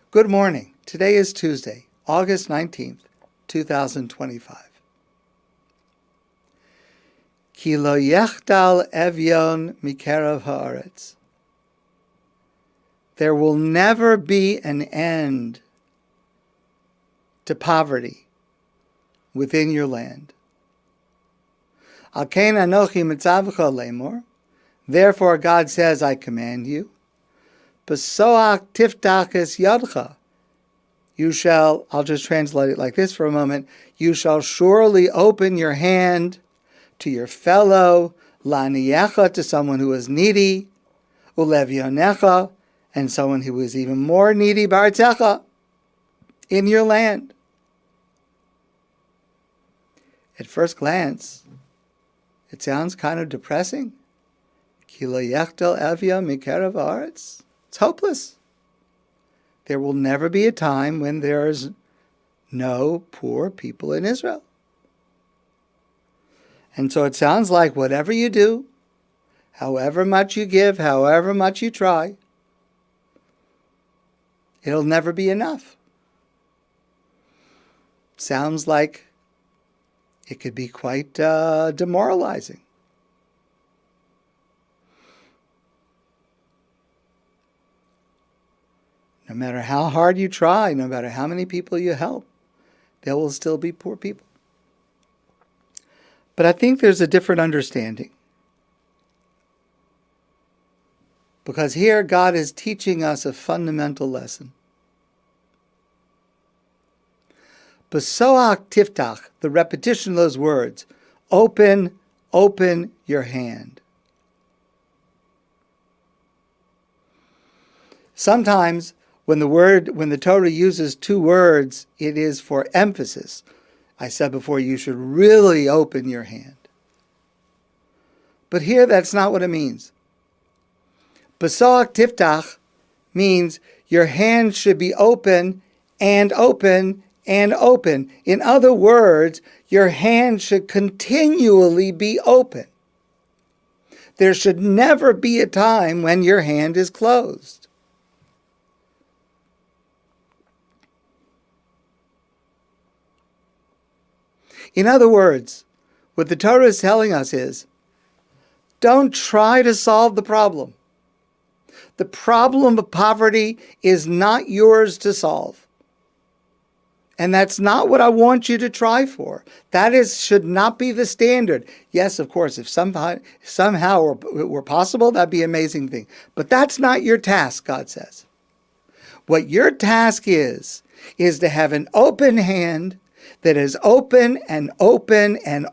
Good morning. Today is Tuesday, August 19th, 2025. Ki lo yechdal evyon mikerav haaretz. There will never be an end to poverty within your land. Al kein anochi mitzavcha lemor. Therefore God says, I command you. Pasoach Tiftach es yadcha. You shall, I'll just translate it like this for a moment. You shall surely open your hand to your fellow, laniyecha, to someone who is needy, ulevyonecha, and someone who is even more needy, bartecha, in your land. At first glance, it sounds kind of depressing. Ki lo yechdal evya mikerav haaretz. It's hopeless. There will never be a time when there is no poor people in Israel. And so it sounds like whatever you do, however much you give, however much you try, it'll never be enough. Sounds like it could be quite demoralizing. No matter how hard you try, no matter how many people you help, there will still be poor people. But I think there's a different understanding. Because here God is teaching us a fundamental lesson. Pasoach Tiftach, the repetition of those words, open your hand. Sometimes when the Torah uses two words, it is for emphasis. I said before, you should really open your hand. But here, that's not what it means. Pasoach Tiftach means your hand should be open and open and open. In other words, your hand should continually be open. There should never be a time when your hand is closed. In other words, what the Torah is telling us is, don't try to solve the problem. The problem of poverty is not yours to solve. And that's not what I want you to try for. Should not be the standard. Yes, of course, if somehow it were possible, that'd be an amazing thing. But that's not your task, God says. What your task is to have an open hand that is open and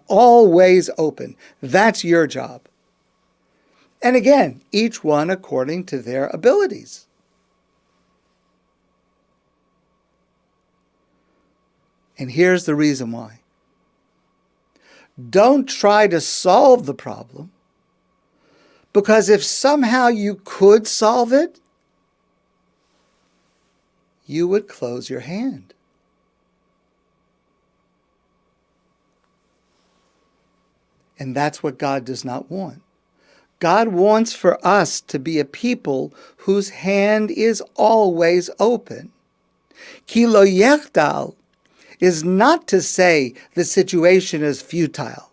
always open. That's your job. And again, each one according to their abilities. And here's the reason why. Don't try to solve the problem, because if somehow you could solve it, you would close your hand. And that's what God does not want. God wants for us to be a people whose hand is always open. Ki lo yechdal is not to say the situation is futile.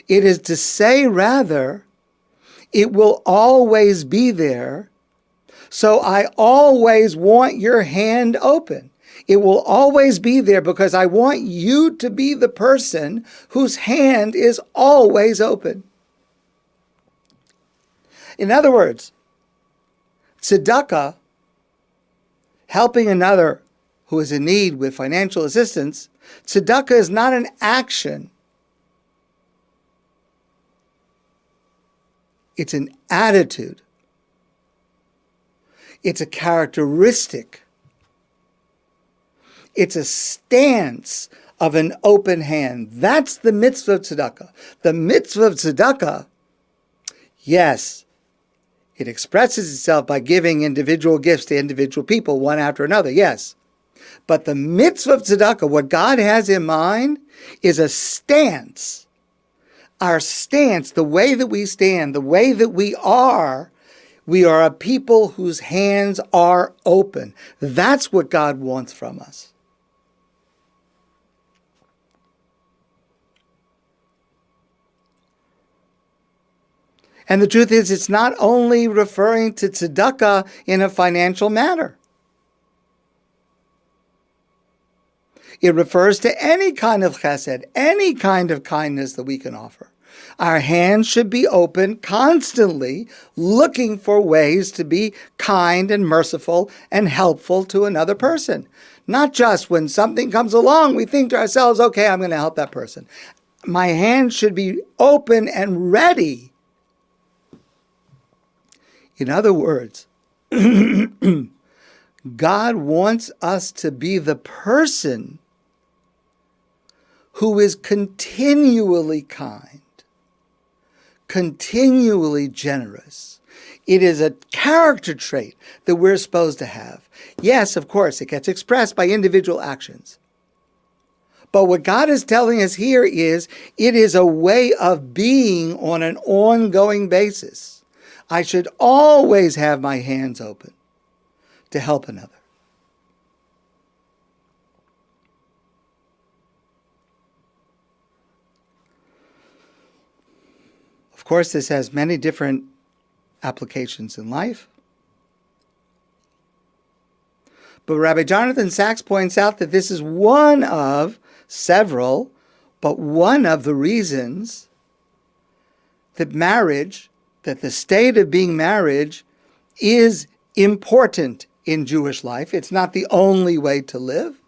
It is to say, rather, it will always be there, so I always want your hand open. It will always be there because I want you to be the person whose hand is always open. In other words, tzedakah, helping another who is in need with financial assistance, tzedakah is not an action. It's an attitude. It's a characteristic. It's a stance of an open hand. That's the mitzvah of tzedakah. The mitzvah of tzedakah, yes, it expresses itself by giving individual gifts to individual people, one after another, yes. But the mitzvah of tzedakah, what God has in mind, is a stance. Our stance, the way that we stand, the way that we are, We are a people whose hands are open. That's what God wants from us. And the truth is, it's not only referring to tzedakah in a financial matter. It refers to any kind of chesed, any kind of kindness that we can offer. Our hands should be open constantly, looking for ways to be kind and merciful and helpful to another person. Not just when something comes along, we think to ourselves, okay, I'm going to help that person. My hands should be open and ready. In other words, God wants us to be the person who is continually kind, continually generous. It is a character trait that we're supposed to have. Yes, of course, it gets expressed by individual actions. But what God is telling us here is it is a way of being on an ongoing basis. I should always have my hands open to help another. Of course, this has many different applications in life. But Rabbi Jonathan Sacks points out that this is one of several, but one of the reasons that the state of being marriage is important in Jewish life. It's not the only way to live,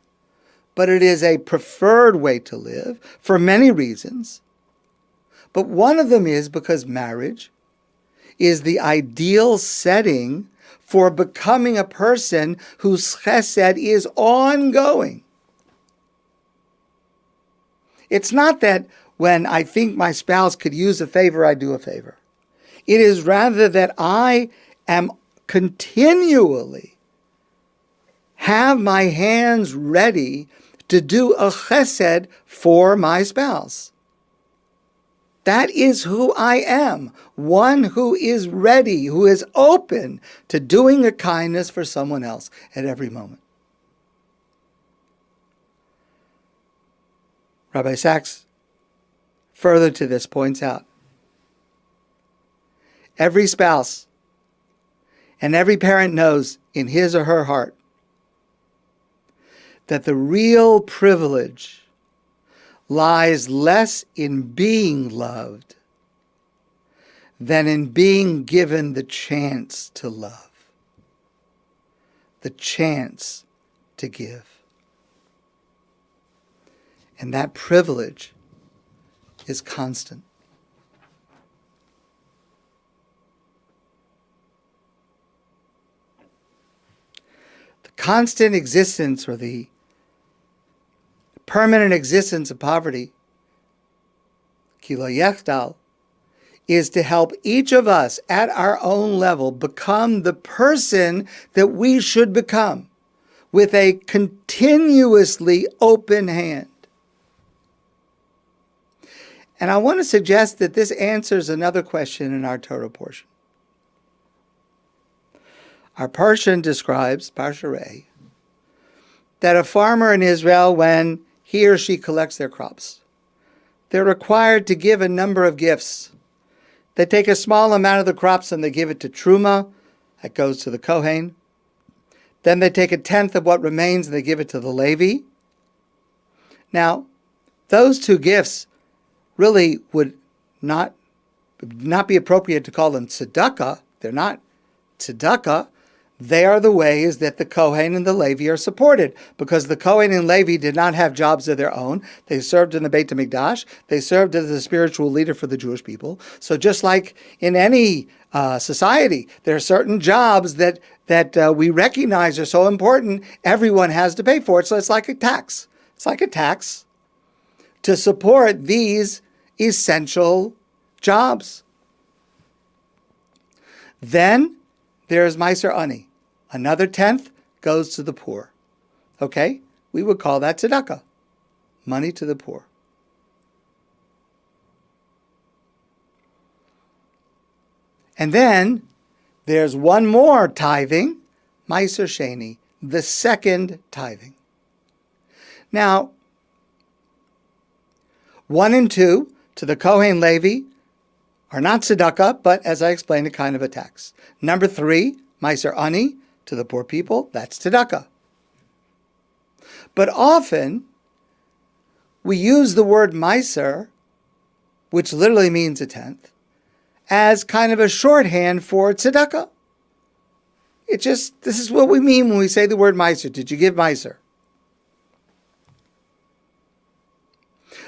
but it is a preferred way to live for many reasons. But one of them is because marriage is the ideal setting for becoming a person whose chesed is ongoing. It's not that when I think my spouse could use a favor, I do a favor. It is rather that I am continually have my hands ready to do a chesed for my spouse. That is who I am, one who is ready, who is open to doing a kindness for someone else at every moment. Rabbi Sacks, further to this, points out, every spouse and every parent knows in his or her heart that the real privilege lies less in being loved than in being given the chance to love, the chance to give. And that privilege is constant. The constant existence or the permanent existence of poverty, ki lo yechdal, is to help each of us at our own level become the person that we should become with a continuously open hand. And I want to suggest that this answers another question in our Torah portion. Our Parsha describes, Parsha, that a farmer in Israel, when he or she collects their crops, they're required to give a number of gifts. They take a small amount of the crops and they give it to Truma, that goes to the Kohen. Then they take a tenth of what remains and they give it to the Levi. Now, those two gifts really would not be appropriate to call them tzedakah. They're not tzedakah. They are the ways that the Kohen and the Levi are supported, because the Kohen and Levi did not have jobs of their own. They served in the Beit HaMikdash. They served as a spiritual leader for the Jewish people. So just like in any society, there are certain jobs that we recognize are so important, everyone has to pay for it. So it's like a tax. It's like a tax to support these essential jobs. Then there's Maaser Sheni. Another tenth goes to the poor. Okay? We would call that tzedakah. Money to the poor. And then There's one more tithing, Maaser Sheni, the second tithing. Now, 1 and 2 to the Kohen Levi are not tzedakah, but as I explained, a kind of a tax. Number 3, Maaser Ani, to the poor people, that's tzedakah. But often, we use the word Maaser, which literally means a tenth, as kind of a shorthand for tzedakah. This is what we mean when we say the word Maaser. Did you give Maaser?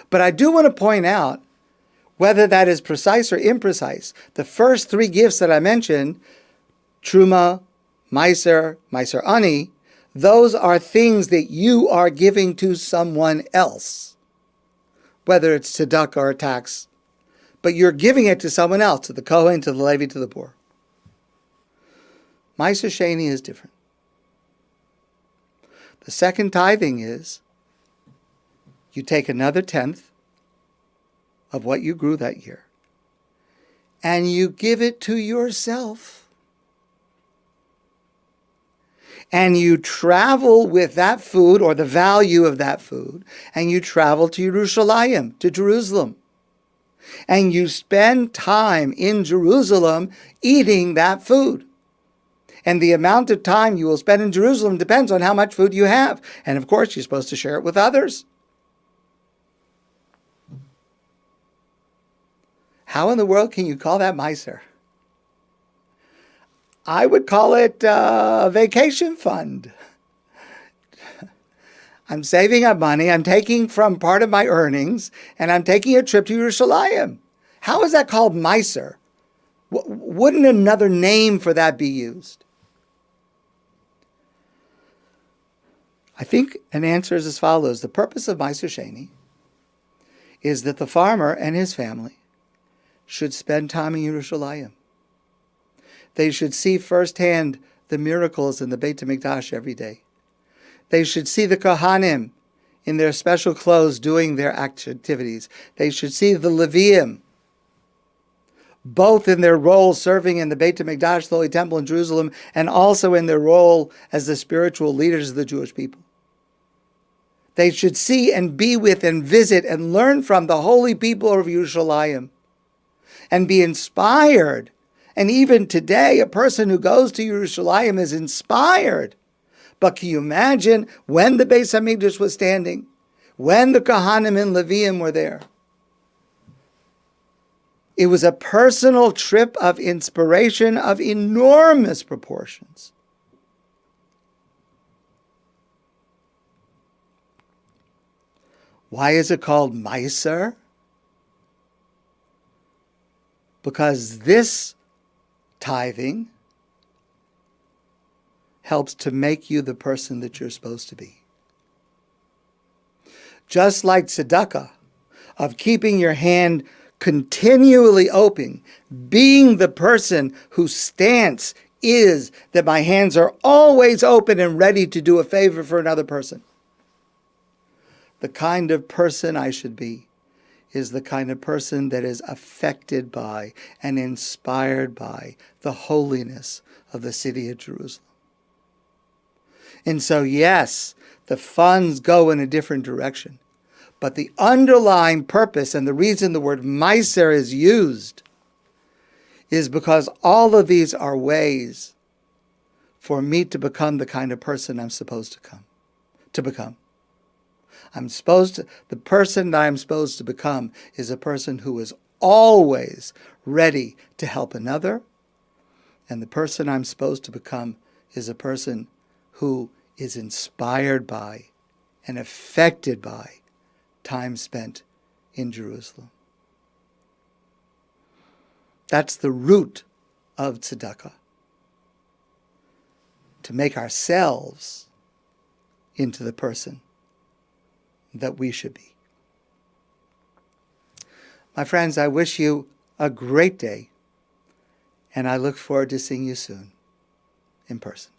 But I do want to point out, whether that is precise or imprecise, the first 3 gifts that I mentioned, Truma, Maaser, Maaser Ani, those are things that you are giving to someone else, whether it's tzedakah or a tax, but you're giving it to someone else, to the Kohen, to the Levi, to the poor. Maaser Sheni is different. The second tithing is, you take another tenth of what you grew that year, and you give it to yourself. And you travel with that food, or the value of that food, and you travel to Yerushalayim, to Jerusalem. And you spend time in Jerusalem eating that food. And the amount of time you will spend in Jerusalem depends on how much food you have. And of course, you're supposed to share it with others. How in the world can you call that Maaser? I would call it a vacation fund. I'm saving up money, I'm taking from part of my earnings, and I'm taking a trip to Yerushalayim. How is that called Maaser? Wouldn't another name for that be used? I think an answer is as follows. The purpose of Maaser Sheni is that the farmer and his family should spend time in Yerushalayim. They should see firsthand the miracles in the Beit HaMikdash every day. They should see the Kohanim in their special clothes doing their activities. They should see the Leviim, both in their role serving in the Beit HaMikdash, the Holy Temple in Jerusalem, and also in their role as the spiritual leaders of the Jewish people. They should see and be with and visit and learn from the holy people of Yerushalayim and be inspired. And even today, a person who goes to Yerushalayim is inspired. But can you imagine when the Beis HaMikdash was standing, when the Kohanim and Leviim were there? It was a personal trip of inspiration of enormous proportions. Why is it called Maaser? Because this tithing helps to make you the person that you're supposed to be. Just like tzedakah, of keeping your hand continually open, being the person whose stance is that my hands are always open and ready to do a favor for another person. The kind of person I should be is the kind of person that is affected by and inspired by the holiness of the city of Jerusalem. And so, yes, the funds go in a different direction. But the underlying purpose and the reason the word Maaser is used is because all of these are ways for me to become the kind of person I'm supposed to become. The person that I'm supposed to become is a person who is always ready to help another. And the person I'm supposed to become is a person who is inspired by and affected by time spent in Jerusalem. That's the root of tzedakah. To make ourselves into the person that we should be. My friends, I wish you a great day, and I look forward to seeing you soon in person.